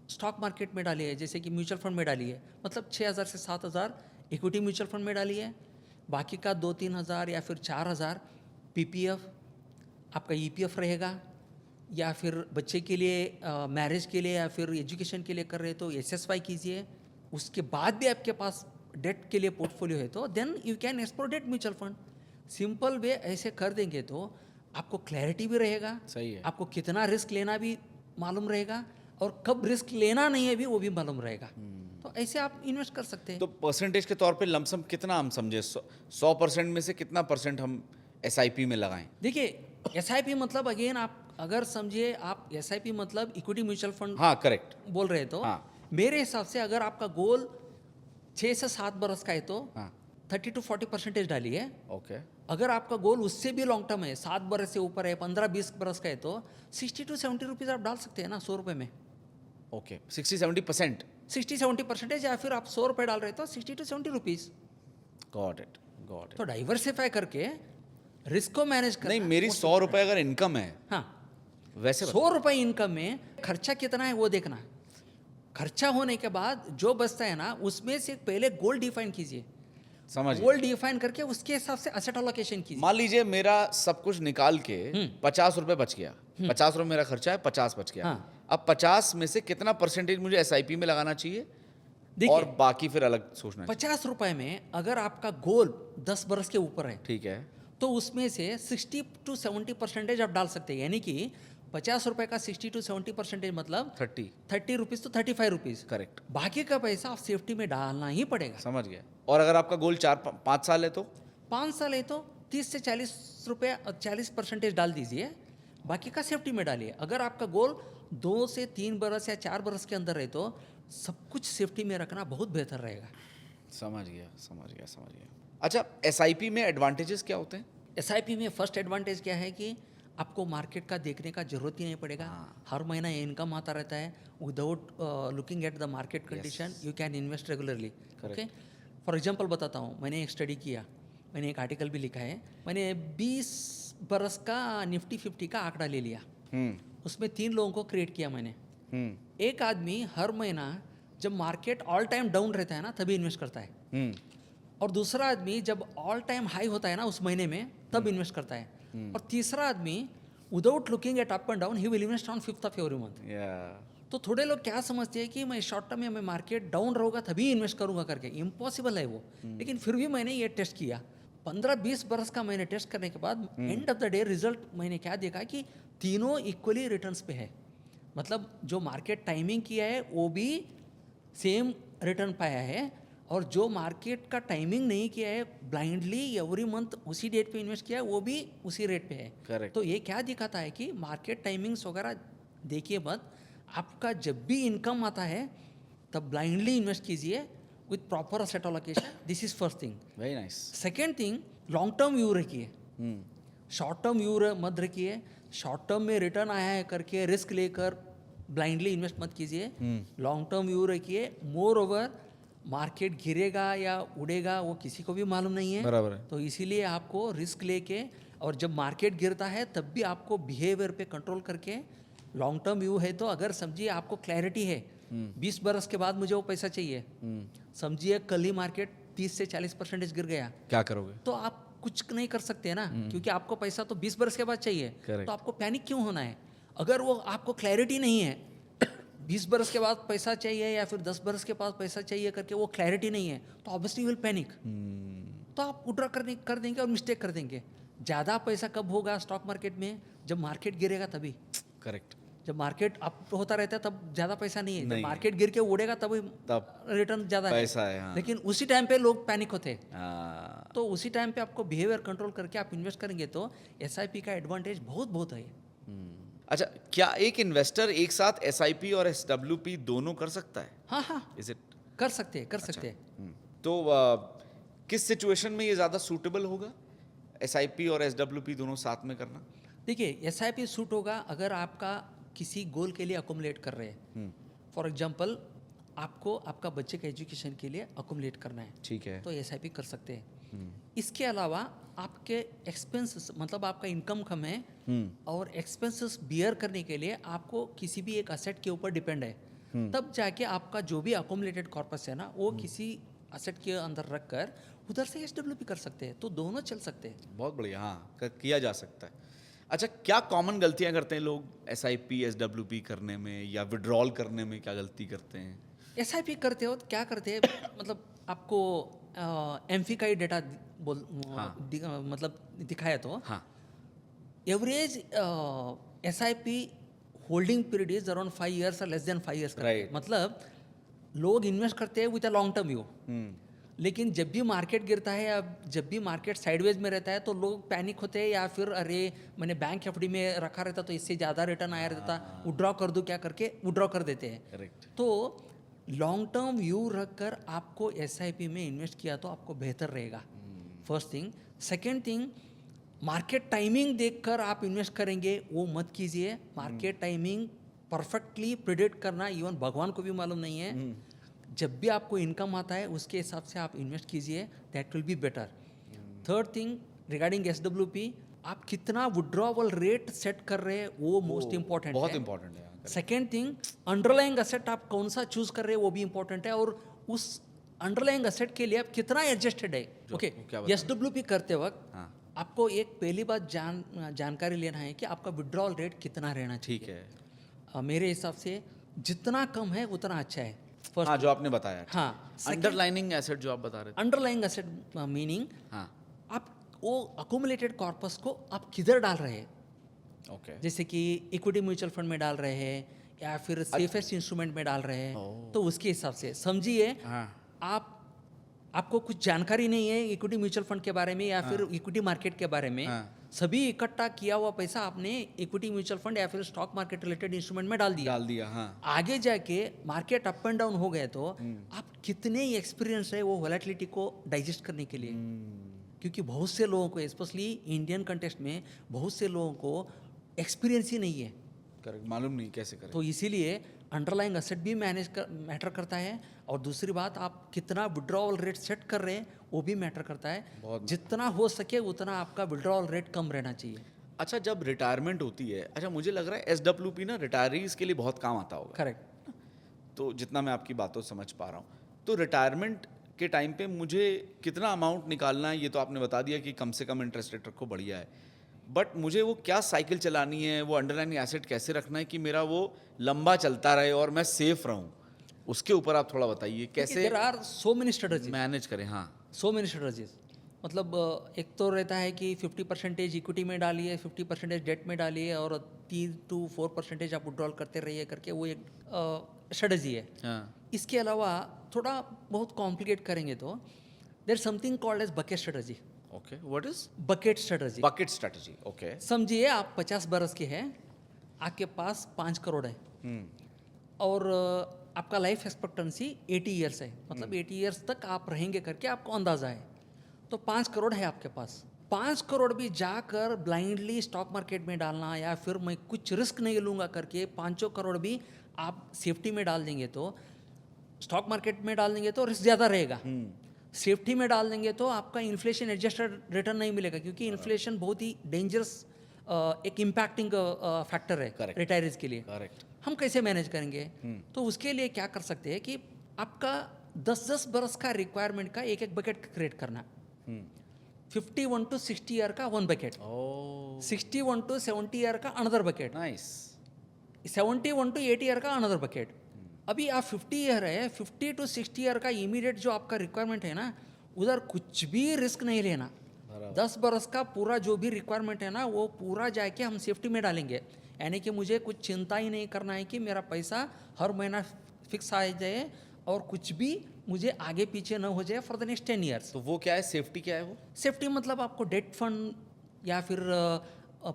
स्टॉक मार्केट में डालिए, जैसे कि म्यूचुअल फंड में डालिए, मतलब 6,000 से 7,000 इक्विटी म्यूचुअल फंड में डालिए, बाकी का 2-3 हज़ार या फिर 4,000 पीपीएफ आपका ईपीएफ रहेगा, या फिर बच्चे के लिए मैरिज के लिए या फिर एजुकेशन के लिए कर रहे तो एसएसवाई कीजिए। उसके बाद भी आपके पास डेट के लिए पोर्टफोलियो है तो then you can explore debt mutual fund. Simple way ऐसे कर देंगे तो आपको क्लैरिटी भी रहेगा, सही है। आपको कितना रिस्क लेना भी मालूम रहेगा और कब रिस्क लेना नहीं है भी वो भी मालूम रहेगा। तो ऐसे आप इन्वेस्ट कर सकते हैं। तो परसेंटेज के तौर पे लमसम कितना हम समझे, 100% में से कितना परसेंट हम एसआईपी में लगाएं? देखिए एसआईपी मतलब अगेन आप अगर समझिए आप एसआईपी मतलब इक्विटी म्यूचुअल फंड हाँ करेक्ट। बोल रहे तो हाँ। मेरे हिसाब से अगर आपका गोल 6 से 7 बरस का है तो हाँ 30 to 40% डालिए। ओके। अगर आपका गोल उससे भी लॉन्ग टर्म है, 7 बरस से ऊपर है, 15-20 बरस का है तो 60 to 70 रुपीज़ आप डाल सकते हैं ना 100 रुपये में। ओके 60-70%। 60-70% या फिर आप 100 रुपये डाल रहे तो 60 to 70 rupees. Got it, got तो इट। डाइवर्सिफाई करके रिस्क को मैनेज करना। नहीं मेरी 100 रुपए अगर इनकम है हाँ, वैसे 100 रुपये इनकम में खर्चा कितना है वो देखना। खर्चा होने के बाद जो बचता है ना उसमें से पहले गोल डिफाइन कीजिए, समझ गया। गोल डिफाइन करके उसके हिसाब से एसेट एलोकेशन कीजिए। मान लीजिए मेरा सब कुछ निकाल के 50 रुपए बच गया, 50 रुपए मेरा खर्चा है, 50 बच गया। हाँ। अब 50 में से कितना परसेंटेज मुझे एसआईपी में लगाना चाहिए देखिए और बाकी फिर अलग सोचना चाहिए? 50 रुपए में अगर आपका गोल 10 बरस के ऊपर है ठीक है। तो उसमें से 60 to 70% आप डाल सकते हैं, यानी कि 50 रुपए का 60 to 70% मतलब 30 रुपीज़ तो 35 रुपीज़। करेक्ट, बाकी का पैसा आप सेफ्टी में डालना ही पड़ेगा। समझ गया। और अगर आपका गोल 4-5 साल है तो 5 साल है तो 30 से 40 रुपये 40% डाल दीजिए, बाकी का सेफ्टी में डालिए। अगर आपका गोल 2 से 3 बरस या 4 बरस के अंदर है तो सब कुछ सेफ्टी में रखना बहुत बेहतर रहेगा। समझ गया, समझ गया, समझ गया। अच्छा एसआईपी में एडवांटेजेस क्या होते हैं? एसआईपी में फर्स्ट एडवांटेज क्या है कि आपको मार्केट का देखने का जरूरत ही नहीं पड़ेगा। हर महीना इनकम आता रहता है, without looking at the market condition you can invest regularly. Okay, for example बताता हूँ, मैंने एक स्टडी किया, मैंने एक आर्टिकल भी लिखा है। मैंने 20 बरस का निफ्टी 50 का आंकड़ा ले लिया, उसमें 3 लोगों को क्रिएट किया मैंने। एक आदमी हर महीना जब मार्केट ऑल टाइम डाउन रहता है ना तभी इन्वेस्ट करता है, और दूसरा आदमी जब ऑल टाइम हाई होता है ना उस महीने में तब इन्वेस्ट करता है, और तीसरा आदमी without looking at up and down he will invest on 5th of every month। तो थोड़े लोग क्या समझते हैं कि मैं शॉर्ट टर्म में मार्केट डाउन रहूँगा तभी इन्वेस्ट करूँगा करके, इम्पॉसिबल है वो। लेकिन फिर भी मैंने ये टेस्ट किया, 15-20 बरस का मैंने टेस्ट करने के बाद end of the day result मैंने क्या देखा कि तीनों इक्वली रिटर्न्स पे है। मतलब जो मार्केट टाइमिंग किया है वो भी सेम रिटर्न पाया है, और जो मार्केट का टाइमिंग नहीं किया है ब्लाइंडली एवरी मंथ उसी डेट पे इन्वेस्ट किया है वो भी उसी रेट पे है। Correct. तो ये क्या दिखाता है कि मार्केट टाइमिंग्स वगैरह देखिए मत, आपका जब भी इनकम आता है तब ब्लाइंडली इन्वेस्ट कीजिए with proper asset allocation. This is first thing. Very nice. Second thing, long term view रखिए, शॉर्ट टर्म व्यू मत रखिए। शॉर्ट टर्म में रिटर्न आया है करके रिस्क लेकर ब्लाइंडली इन्वेस्ट मत कीजिए, लॉन्ग टर्म व्यू रखिए। मोर ओवर मार्केट गिरेगा या उड़ेगा वो किसी को भी मालूम नहीं है, बराबर है। तो इसीलिए आपको रिस्क लेके, और जब मार्केट गिरता है तब भी आपको बिहेवियर पे कंट्रोल करके लॉन्ग टर्म व्यू है। तो अगर समझिए आपको क्लैरिटी है 20 बरस के बाद मुझे वो पैसा चाहिए, समझिए कल ही मार्केट 30 से 40% गिर गया, क्या करोगे? तो आप कुछ नहीं कर सकते ना, क्योंकि आपको पैसा तो 20 बरस के बाद चाहिए। Correct. तो आपको पैनिक क्यों होना है? अगर वो आपको क्लैरिटी नहीं है 20 बरस के बाद पैसा चाहिए या फिर 10 बरस के बाद पैसा चाहिए करके वो क्लैरिटी नहीं है, तो ऑब्वियसली विल पैनिक। तो आप उड्रा कर देंगे और मिस्टेक कर देंगे। ज़्यादा पैसा कब होगा स्टॉक मार्केट में? जब मार्केट गिरेगा तभी। करेक्ट। जब मार्केट अप होता रहता है तब ज़्यादा पैसा नहीं है, नहीं जब है। मार्केट गिर के उड़ेगा तब रिटर्न ज़्यादा पैसा है, हाँ। लेकिन उसी टाइम पे लोग पैनिक होते हैं। हाँ, तो उसी टाइम पे आपको बिहेवियर कंट्रोल करके आप इन्वेस्ट करेंगे तो एसआईपी का एडवांटेज बहुत बहुत है। अच्छा क्या एक इन्वेस्टर एक साथ एसआईपी और एसडब्ल्यूपी दोनों कर सकता है? हाँ हाँ, इज इट? कर सकते हैं, कर सकते हैं। तो किस सिचुएशन में ये ज़्यादा सूटेबल होगा एसआईपी और एसडब्ल्यूपी दोनों साथ में करना? देखिए एसआईपी सूट होगा अगर आपका किसी गोल के लिए अकोमुलेट कर रहे हैं। फॉर एग्जांपल आपको आपका बच्चे के एजुकेशन के लिए अकोमोडेट करना है ठीक है। तो एसआईपी कर सकते हैं। इसके अलावा आपके एक्सपेंसेस मतलब आपका इनकम कम है और एक्सपेंसेस बियर करने के लिए आपको किसी भी एक असेट के ऊपर डिपेंड है, तब जाके आपका जो भी अकोमोडेटेड कॉर्पस है ना वो किसी असेट के अंदर रखकर उधर से एसडब्ल्यूपी कर सकते हैं, तो दोनों चल सकते हैं। बहुत बढ़िया, हाँ किया जा सकता है। अच्छा, क्या कॉमन गलतियां करते हैं लोग एसआईपी एसडब्ल्यूपी करने में या विड्रॉल करने में, क्या गलती करते हैं? एसआईपी करते हो तो क्या करते हैं मतलब आपको एमफी का ही डेटा मतलब दिखाया तो हाँ average SIP holding period is around 5 years और लेस देन 5 years Right. मतलब लोग इन्वेस्ट करते हैं with a long term view, लेकिन जब भी मार्केट गिरता है या जब भी मार्केट साइडवेज में रहता है तो लोग पैनिक होते हैं या फिर अरे मैंने बैंक एफडी में रखा रहता तो इससे ज़्यादा रिटर्न आया रहता, विड्रॉ कर दूँ क्या करके विड्रॉ कर देते हैं। करेक्ट। तो लॉन्ग टर्म व्यू रखकर आपको एसआईपी में इन्वेस्ट किया तो आपको बेहतर रहेगा, first thing. Second thing, market timing देखकर आप इन्वेस्ट करेंगे वो मत कीजिए। मार्केट टाइमिंग परफेक्टली प्रिडिक्ट करना इवन भगवान को भी मालूम नहीं है। जब भी आपको इनकम आता है उसके हिसाब से आप इन्वेस्ट कीजिए, that will be better. Third thing regarding SWP, आप कितना विड्रॉवल रेट सेट कर रहे हैं वो मोस्ट इंपॉर्टेंट बहुत है। इंपॉर्टेंट है। सेकेंड थिंग, अंडरलाइंग असेट आप कौन सा चूज कर रहे हैं वो भी इंपॉर्टेंट है, और उस अंडरलाइंग असेट के लिए आप कितना एडजस्टेड है। ओके, क्या बताएं? एसडब्ल्यूपी करते वक्त हाँ आपको एक पहली बात जानकारी लेना है कि आपका विड्रॉल रेट कितना रहना चाहिए। ठीक है। मेरे हिसाब से जितना कम है उतना अच्छा है। फर्स्ट, हाँ जो आपने बताया। हाँ अंडरलाइनिंग एसेट जो आप बता रहे थे। अंडरलाइंग असेट मीनिंग हाँ आप वो अकोमुलेटेड कॉर्पस को आप किधर डाल रहे हैं, ओके। जैसे कि इक्विटी म्यूचुअल फंड में डाल रहे हैं या फिर सेफेस्ट इंस्ट्रूमेंट में डाल रहे हैं, तो उसके हिसाब से समझिए। हाँ आपको कुछ जानकारी नहीं है इक्विटी म्यूचुअल फंड के बारे में या फिर इक्विटी मार्केट के बारे में, सभी इकट्ठा किया हुआ पैसा आपने इक्विटी म्यूचुअल फंड या फिर स्टॉक मार्केट रिलेटेड इंस्ट्रूमेंट में डाल दिया। हाँ। आगे जाके मार्केट अप एंड डाउन हो गए तो आप कितने ही एक्सपीरियंस है वो वोलेटिलिटी को डाइजेस्ट करने के लिए, क्योंकि बहुत से लोगों को स्पेशली इंडियन कंटेक्स्ट में बहुत से लोगों को एक्सपीरियंस ही नहीं है। करेक्ट, मालूम नहीं कैसे करें। तो इसीलिए अंडरलाइंग असेट भी मैटर करता है, और दूसरी बात आप कितना विड्रॉवल रेट सेट कर रहे हैं वो भी मैटर करता है। जितना हो सके उतना आपका विड्रॉवल रेट कम रहना चाहिए। अच्छा, जब रिटायरमेंट होती है, अच्छा मुझे लग रहा है एसडब्ल्यूपी ना रिटायरीज के लिए बहुत काम आता होगा। करेक्ट। तो जितना मैं आपकी बातों से समझ पा रहा हूँ, तो रिटायरमेंट के टाइम पे मुझे कितना अमाउंट निकालना है ये तो आपने बता दिया कि कम से कम इंटरेस्ट रेट रखो, बढ़िया है। बट मुझे वो क्या साइकिल चलानी है, वो अंडरलाइंग एसेट कैसे रखना है कि मेरा वो लंबा चलता रहे और मैं सेफ रहूं, उसके ऊपर आप थोड़ा बताइए कैसे there are so many strategies manage करें। हाँ सो मेनी स्ट्रेटजीज, मतलब एक तो रहता है कि 50% इक्विटी में डालिए, 50% डेट में डालिए और 3 to 4% आप विड्रॉल करते रहिए करके, वो एक स्ट्रेटजी है। हाँ इसके अलावा थोड़ा बहुत कॉम्प्लिकेट करेंगे तो there something called age bucket strategy. Okay, what is bucket strategy? Bucket strategy. Okay, समझिए आप 50 बरस के हैं, आपके पास 5 करोड़ है और आपका लाइफ एक्सपेक्टेंसी 80 ईयर्स है, मतलब 80 ईयर्स तक आप रहेंगे करके आपको अंदाज़ा है। तो 5 करोड़ है आपके पास। 5 करोड़ भी जाकर ब्लाइंडली स्टॉक मार्केट में डालना या फिर मैं कुछ रिस्क नहीं लूँगा करके 5 करोड़ भी आप सेफ्टी में डाल देंगे, तो स्टॉक मार्केट में डाल देंगे तो रिस्क ज़्यादा रहेगा। सेफ्टी में डाल देंगे तो आपका इन्फ्लेशन एडजस्टेड रिटर्न नहीं मिलेगा, क्योंकि इन्फ्लेशन बहुत ही डेंजरस एक इम्पैक्टिंग फैक्टर है रिटायरीज के लिए। करेक्ट। हम कैसे मैनेज करेंगे? तो उसके लिए क्या कर सकते हैं कि आपका 10-10 बरस का रिक्वायरमेंट का एक बकेट क्रिएट करना। 51 to 60 ईयर का 1 बकेट, 61 to 70 ईयर का another bucket, nice. 71 to 80 year का अनदर बकेट। अभी आप 50 ईयर है, 50 to 60 ईयर का इमीडिएट जो आपका रिक्वायरमेंट है ना, उधर कुछ भी रिस्क नहीं लेना। 10 बरस का पूरा जो भी रिक्वायरमेंट है ना वो पूरा जाके हम सेफ्टी में डालेंगे, यानी कि मुझे कुछ चिंता ही नहीं करना है कि मेरा पैसा हर महीना फिक्स आ जाए और कुछ भी मुझे आगे पीछे न हो जाए फॉर द नेक्स्ट 10 ईयर्स। तो वो क्या है, सेफ्टी क्या है वो? सेफ्टी मतलब आपको डेट फंड या फिर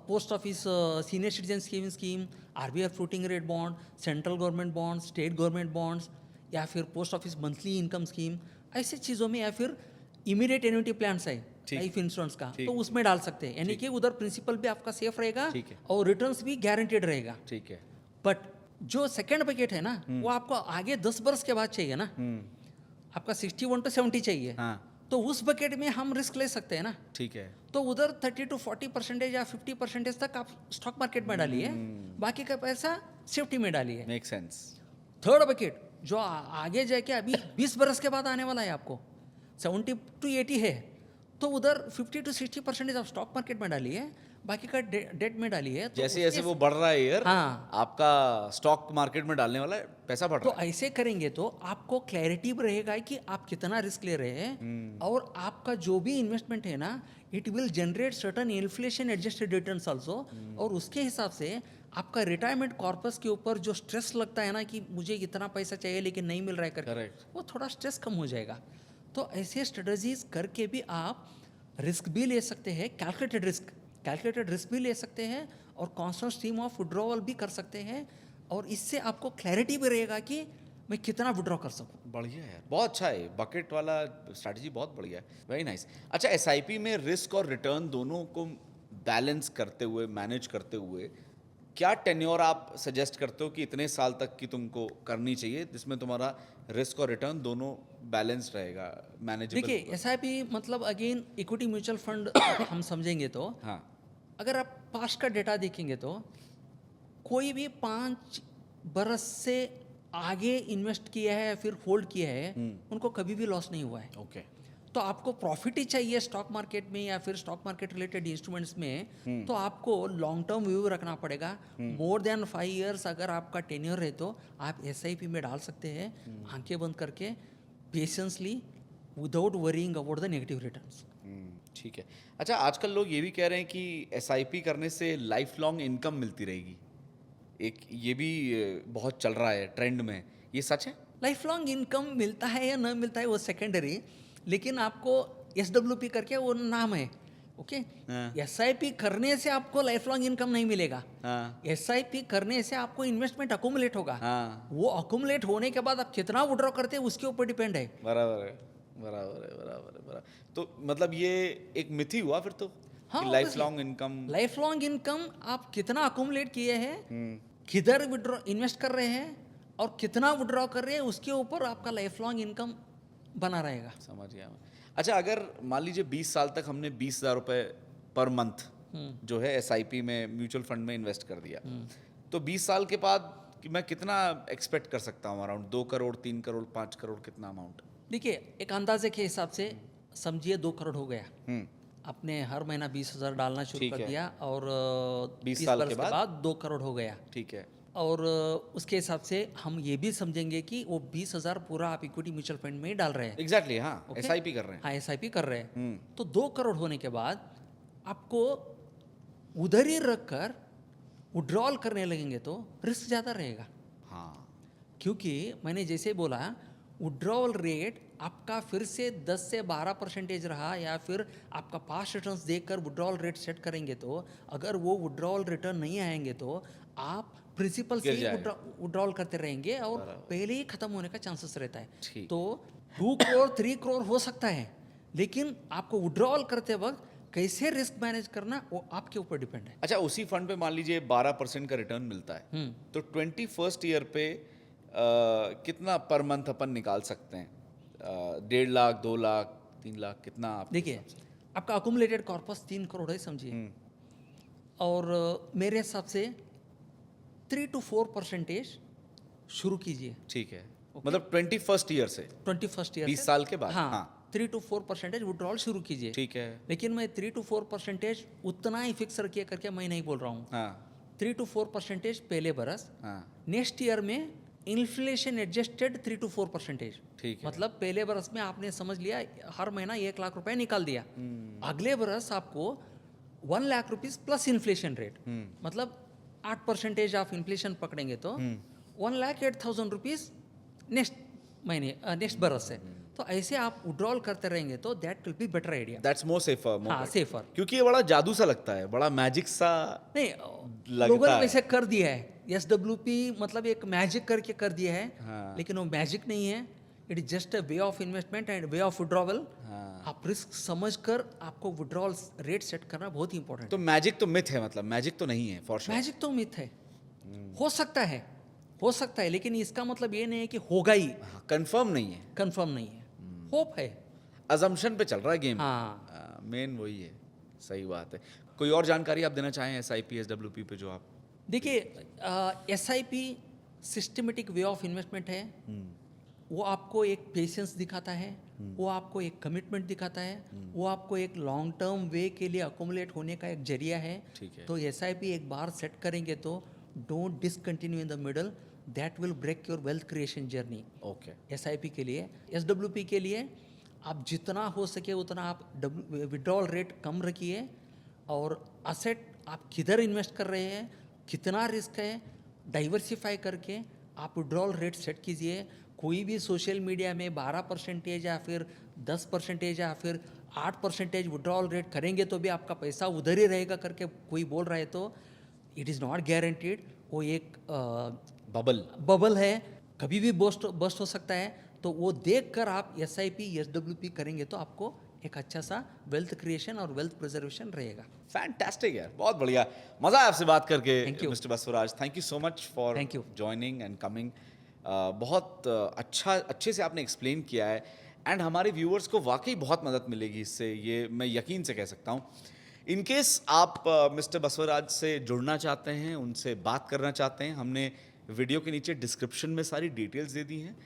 post office senior citizen scheme, RBI floating rate bond, central government bond, state government bonds, या फिर post office monthly income scheme, ऐसी चीज़ों में, या फिर इमीडिएट एन्युटी प्लान्स है लाइफ इंश्योरेंस का, तो उसमें डाल सकते हैं, यानी कि उधर प्रिंसिपल भी आपका सेफ रहेगा और रिटर्न्स भी गारंटेड रहेगा। ठीक है। बट जो सेकंड बकेट है ना वो आपको आगे 10 बरस के बाद चाहिए ना, आपका 61 to 70 चाहिए, हाँ तो उस बकेट में हम रिस्क ले सकते हैं ना। ठीक है। तो उधर 30 to 40% या 50% तक आप स्टॉक मार्केट में डालिए, बाकी का पैसा सेफ्टी में डालिए। Make sense. थर्ड बकेट जो आगे जाके अभी 20 बरस के बाद आने वाला है, आपको 70 to 80 है, तो उधर 50 to 60% आप स्टॉक मार्केट में डालिए, बाकी का डेट में डालिए। तो जैसे जैसे वो बढ़ रहा है ईयर, हाँ। आपका स्टॉक मार्केट में डालने वाला पैसा बढ़ तो रहा है। ऐसे करेंगे तो आपको क्लैरिटी रहेगा कि आप कितना रिस्क ले रहे हैं, और आपका जो भी इन्वेस्टमेंट है ना, it will generate certain inflation adjusted returns also, और उसके हिसाब से आपका रिटायरमेंट कॉर्पस के ऊपर जो स्ट्रेस लगता है ना कि मुझे इतना पैसा चाहिए लेकिन नहीं मिल रहा है करके, Correct. वो थोड़ा स्ट्रेस कम हो जाएगा। तो ऐसे स्ट्रेटजीज करके भी आप रिस्क भी ले सकते हैं, कैलकुलेटेड रिस्क भी ले सकते हैं, और कॉन्स्टेंट स्ट्रीम ऑफ विड्रॉवल भी कर सकते हैं, और इससे आपको क्लैरिटी भी रहेगा कि मैं कितना विड्रॉ कर सकूं। बढ़िया है, बहुत अच्छा है, बकेट वाला स्ट्रैटेजी बहुत बढ़िया है, वेरी नाइस। अच्छा, एसआईपी में रिस्क और रिटर्न दोनों को बैलेंस करते हुए, मैनेज करते हुए, क्या टेन्योर आप सजेस्ट करते हो कि इतने साल तक की तुमको करनी चाहिए जिसमें तुम्हारा रिस्क और रिटर्न दोनों बैलेंस रहेगा, मैनेजेबल? देखिए एसआईपी मतलब अगेन इक्विटी म्यूचुअल फंड हम समझेंगे तो, हाँ अगर आप पास्ट का डेटा देखेंगे तो कोई भी 5 बरस से आगे इन्वेस्ट किया है या फिर होल्ड किया है, उनको कभी भी लॉस नहीं हुआ है। ओके। तो आपको प्रॉफिट ही चाहिए स्टॉक मार्केट में या फिर स्टॉक मार्केट रिलेटेड इंस्ट्रूमेंट्स में, तो आपको लॉन्ग टर्म व्यू रखना पड़ेगा। मोर देन 5 इयर्स अगर आपका टेन्योर है तो आप एसआईपी में डाल सकते हैं, आंखें बंद करके, patiently, without worrying about the negative returns. ठीक है। अच्छा, आजकल लोग ये भी कह रहे हैं कि एसआईपी करने से लाइफ लॉन्ग इनकम मिलती रहेगी, एक ये भी बहुत चल रहा है ट्रेंड में, ये सच है? लाइफ लॉन्ग इनकम मिलता है या न मिलता है वो सेकेंडरी, लेकिन आपको एसडब्ल्यूपी करके वो नाम है, ओके। हाँ। एसआईपी करने से आपको लाइफ लॉन्ग इनकम नहीं मिलेगा। हाँ एसआईपी करने से आपको इन्वेस्टमेंट अकुमुलेट होगा। हाँ, वो अकुमुलेट होने के बाद आप कितना विड्रॉ करते हैं उसके ऊपर डिपेंड है। बराबर है, बराबर है, बराबर है, बराबर। तो मतलब ये एक मिथ ही हुआ फिर तो, हाँ, life obviously। Long income. Life long income आप कितना अकुमुलेट किए हैं, किधर विड्रॉ इन्वेस्ट कर रहे हैं और कितना विड्रॉ कर रहे हैं, उसके ऊपर आपका लाइफ लॉन्ग इनकम बना रहेगा। समझ गया मैं। अच्छा, अगर मान लीजिए 20 साल तक हमने 20,000 रुपये पर मंथ जो है एसआईपी में म्यूचुअल फंड में इन्वेस्ट कर दिया, तो 20 साल के बाद कि मैं कितना एक्सपेक्ट कर सकता हूँ? अराउंड 2 करोड़, 3 करोड़, 5 करोड़, कितना अमाउंट? देखिए एक अंदाजे के हिसाब से समझिए 2 करोड़ हो गया। आपने हर महीना 20,000 डालना शुरू ठीक कर है। दिया और 20 20 साल बरस के के बाद? बाद 2 करोड़ हो गया। ठीक है। और उसके हिसाब से हम ये भी समझेंगे कि वो 20,000 पूरा आप इक्विटी म्यूचुअल फंड में ही डाल रहे हैं। एग्जैक्टली, हाँ, Okay? एसआईपी कर रहे हैं। हाँ एसआईपी कर रहे हैं। हम्म। तो 2 करोड़ होने के बाद आपको उधर ही रख कर विड्रॉल करने लगेंगे तो रिस्क ज़्यादा रहेगा, हाँ, क्योंकि मैंने जैसे बोला विड्रॉवल रेट आपका फिर से 10 से 12% रहा, या फिर आपका पास्ट रिटर्न्स देखकर विड्रॉवल रेट सेट करेंगे, तो अगर वो विड्रॉवल रिटर्न नहीं आएंगे तो आप प्रिंसिपल से गिर जाएगा। विड्रॉल करते रहेंगे और पहले ही खत्म होने का चांसेस रहता है। ठीक। तो 2 करोड़ 3 करोड़ हो सकता है, लेकिन आपको विड्रॉल करते वक्त कैसे रिस्क मैनेज करना वो आपके ऊपर डिपेंड है। अच्छा, उसी फंड पे मान लीजिए 12% का रिटर्न मिलता है, तो 21st ईयर पे कितना पर मंथ अपन निकाल सकते हैं? 1.5 लाख, 2 लाख, 3 लाख, कितना आप? देखिए आपका अकुमुलेटेड कॉर्पस 3 करोड़ है समझिए, और मेरे हिसाब से 3 to 4% शुरू कीजिए। ठीक है, मतलब 21st ईयर से, 21st ईयर 20 साल के बाद। हाँ, हाँ 3 to 4% विड्रॉल शुरू कीजिए। ठीक है। लेकिन मैं 3 to 4% उतना ही फिक्स रखिए करके मैं नहीं बोल रहा हूँ। हाँ 3 to 4% पहले बरस, हाँ नेक्स्ट ईयर में इन्फ्लेशन एडजस्टेड 3 to 4%। ठीक है। मतलब पहले बरस में आपने समझ लिया हर महीना 1 लाख रुपए निकाल दिया, अगले बरस आपको 1 lakh rupees plus inflation rate, मतलब 8% ऑफ इन्फ्लेशन पकड़ेंगे तो 1,08,000 रुपीज नेक्स्ट महीने नेक्स्ट बरस से। तो ऐसे आप विड्रॉल करते रहेंगे तो that will be better idea. That's more safer. हाँ सेफर, क्योंकि ये बड़ा जादू सा लगता है, बड़ा मैजिक सा नहीं लगता लोगों ने है। वैसे कर दिया है, एसडब्ल्यूपी मतलब एक मैजिक करके कर दिया है। हाँ। लेकिन वो मैजिक नहीं है, it is just a way of investment and way of withdrawal. हाँ। आप रिस्क समझकर आपको विड्रॉल रेट सेट करना बहुत ही इंपॉर्टेंट तो मैजिक तो मिथ है, मतलब मैजिक तो नहीं है फॉर श्योर। मैजिक तो मिथ है, हो सकता है हो सकता है, लेकिन इसका मतलब ये नहीं है कि होगा ही, कंफर्म नहीं है, कंफर्म नहीं है, होप है। अजम्पशन पे चल रहा है गेम। हाँ, मेन वही है, सही बात है। कोई और जानकारी आप देना चाहें SIP SWP पे जो आप? देखिए SIP systematic way of investment है। वो आपको एक पेशेंस दिखाता है, वो आपको एक कमिटमेंट दिखाता है, वो आपको एक लॉन्ग टर्म वे के लिए अकोमोलेट होने का एक जरिया है। ठीक है। तो SIP एक बार सेट करेंगे तो don't discontinue in the middle, that will break your wealth creation journey. Okay, SIP के लिए, SWP के लिए आप जितना हो सके उतना आप विड्रॉल रेट कम रखिए, और असेट आप किधर इन्वेस्ट कर रहे हैं, कितना रिस्क है, डाइवर्सिफाई करके आप विड्रॉल रेट सेट कीजिए। कोई भी सोशल मीडिया में 12% या फिर 10% या फिर 8% विड्रॉल रेट करेंगे तो भी आपका पैसा उधर ही रहेगा करके कोई बोल रहा है तो इट इज़ नॉट गारंटीड। वो एक बबल है, कभी भी बस्ट हो सकता है। तो वो देख कर आप SIP SWP करेंगे तो आपको एक अच्छा सा वेल्थ क्रिएशन और वेल्थ प्रिजर्वेशन रहेगा। फैंटास्टिक यार, बहुत बढ़िया, मजा आया आपसे बात करके Thank you. Mister Basavaraj. Thank you so much for Thank you. Joining and coming. बहुत अच्छे से आपने एक्सप्लेन किया है, एंड हमारे व्यूअर्स को वाकई बहुत मदद मिलेगी इससे, ये मैं यकीन से कह सकता हूँ। इन केस आप मिस्टर बसवराज से जुड़ना चाहते हैं, उनसे बात करना चाहते हैं, हमने वीडियो के नीचे डिस्क्रिप्शन में सारी डिटेल्स दे दी हैं,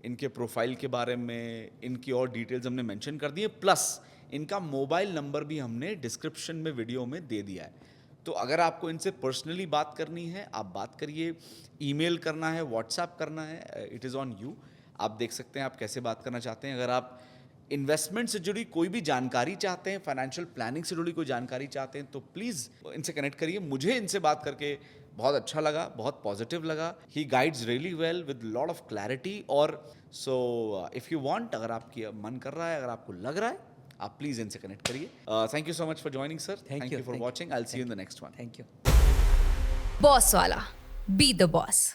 इनके प्रोफाइल के बारे में, इनकी और डिटेल्स हमने मेंशन कर दी है, प्लस इनका मोबाइल नंबर भी हमने डिस्क्रिप्शन में वीडियो में दे दिया है। तो अगर आपको इनसे पर्सनली बात करनी है, आप बात करिए, ईमेल करना है, व्हाट्सएप करना है, इट इज़ ऑन यू। आप देख सकते हैं आप कैसे बात करना चाहते हैं। अगर आप इन्वेस्टमेंट से जुड़ी कोई भी जानकारी चाहते हैं, फाइनेंशियल प्लानिंग से जुड़ी कोई जानकारी चाहते हैं, तो प्लीज़ इनसे कनेक्ट करिए। मुझे इनसे बात करके बहुत अच्छा लगा, बहुत पॉजिटिव लगा। He guides really well with lot of clarity. और सो इफ़ यू वांट, अगर आपकी मन कर रहा है, अगर आपको लग रहा है, आप प्लीज़ इनसे कनेक्ट करिए। Thank you so much for joining sir. Thank you for watching. I will see you in the next one. Thank you. Boss वाला, बी द बॉस।